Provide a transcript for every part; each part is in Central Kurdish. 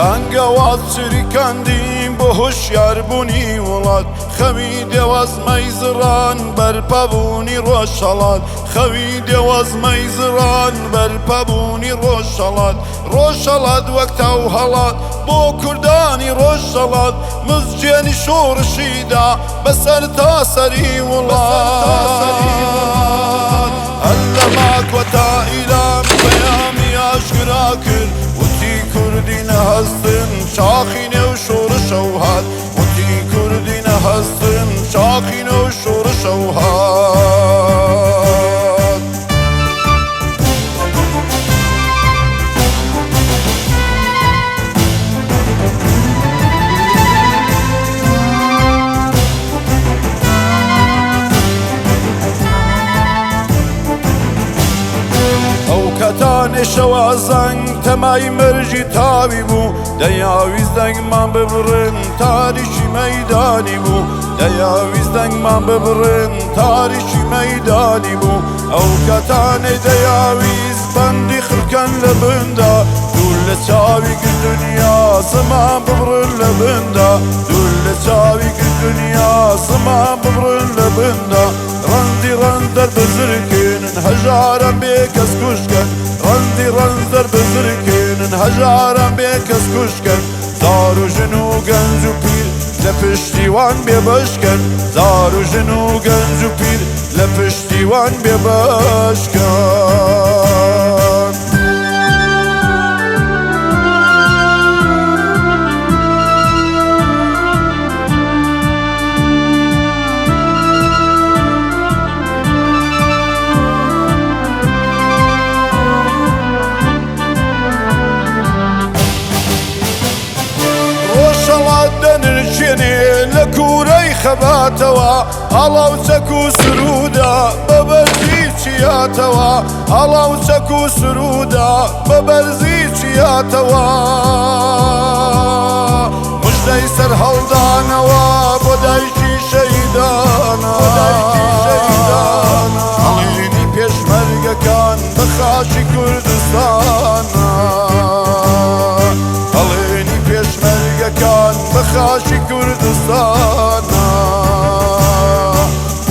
بانگەوات چریکاندیم بۆ هۆشیاربوونی وڵات خەوی دێوازمەی زڕان بەرپەبوونی ڕۆژهەڵات خەوی دێوازمەی زڕان بەرپەبوونی ڕۆژهەڵات ڕۆژهەڵات وەک تاو هەڵات بۆ کوردانی ڕۆژهەڵات مزجێنی شۆڕشیدا بەسەر تاسەری وڵات هەر لە ماکوە تا ئیران بەیامی ئاشکرا کرد وتی کوردی نەهەستن شاخی نێو شۆڕشە و هات وتی کوردی نەهەستن شاخی نێو شۆڕشە و هات کەتانێ شەوازەنگ تەمای مەرجی تاوی بوو دەیاویست دەنگمان ببڕن تاریکی مەیدانی بوو دەیاویست دەنگمان ببڕن تاریکی مەیدانی بوو ئەو کەتانەی دەیاویست بەندی خڕکەن لە بندا دوور لە چاوی دنیا زمان ببڕن لە بندا دوور لە چاوی دنیا زمان ببڕن لە بندا ڕەندی ڕەندەر بزرگێنن هەژارم بێ کەس کوشکن ڕەندی ڕەندەر بزرگێنن هەژارم بێ کەس کوشکن زار و ژن و گەنج و پیر لە پشتیوان بێبەشکن زار و ژن و گەنج و پیر لە پشتیوان بێبەشکن لە کوورەی خەباتەوە هەڵاو چەک و سرودا بەبەرزی چیاتەوە هەڵاو چەک و سرودا بەبەرزی چیاتەوە موژدەی سەر هەڵدانەوە بۆ دایکی شەیدانە هەڵێنی پێشمەرگەکان بە خاشی کوردستانە هەڵێنی پێشمەرگەکان بە خاشی کوردستانە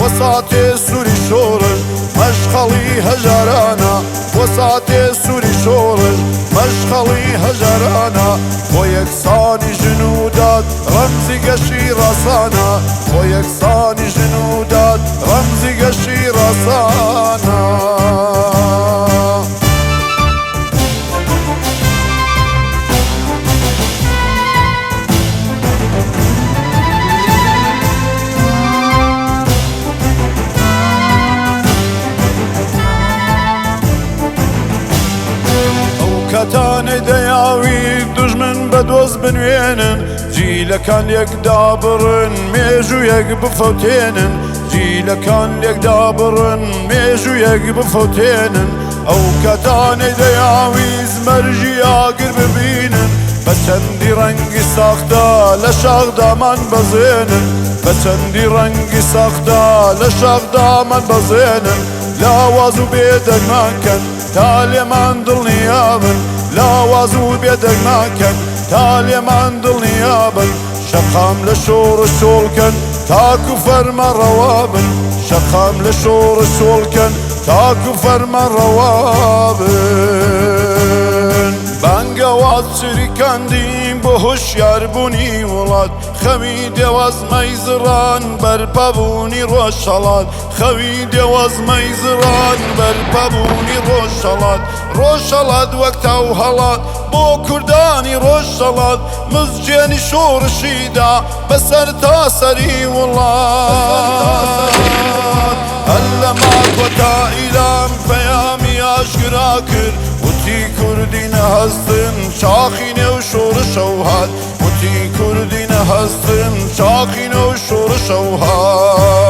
وەساتێ سووری شۆڕش مەشخەڵی هەژارانە وەساتێ سووری شۆڕش مەشخەڵی هەژارانە بۆ یەکسانی ژن و داد ڕەمزی گەشی ڕاسانە بۆ یەکسانی ژن و داد ڕەمزی گەشی ڕاسانە کەتانێ دەیاوی دوژمن بە دۆست بنوێنن جیلەکان لێکدا بڕن مێژوویەک بفەوتێنن جیلەکان لێکدا بڕن مێژوویەک بفەوتێنن ئەو کەتانێ دەیاویست مەرجی ئاگر ببینن بە چەندی ڕەنگی ساختە لە شاخدامان بەزێنن بە چەندی ڕەنگی ساختە لە شاخدامان بەزێنن لاواز و بێدەگمانکەن تا لێمان دڵنیابن لاواز و بێدەگمانکەن تا لێمان دڵنیابن شەقام لە شۆڕە شۆڵکەن تاکو فەرمە ڕەوابن شەقام لە شۆڕە شۆڵکەن تاکو فەرمە ڕەوابن بانگەوات چریکاندیم بۆ هۆشیاربوونی وڵات خەوی دێوازمەی زڕان بەرپەبوونی ڕۆژهەڵات خەوی دێوازمەی زڕان بەرپەبوونی ڕۆژهەڵات ڕۆژهەڵات وەک تاو هەڵات بۆ کوردانی ڕۆژهەڵات مزجێنی شۆڕشیدا بەسەر تاسەری وڵات هەر لە ماکوە تا ئیران بەیامی ئاشکرا کرد وتی کوردی نەهەستن شاخی نێو شۆڕشە و هات وتی کوردی نەهەستن شاخی نێو شۆڕشە و هات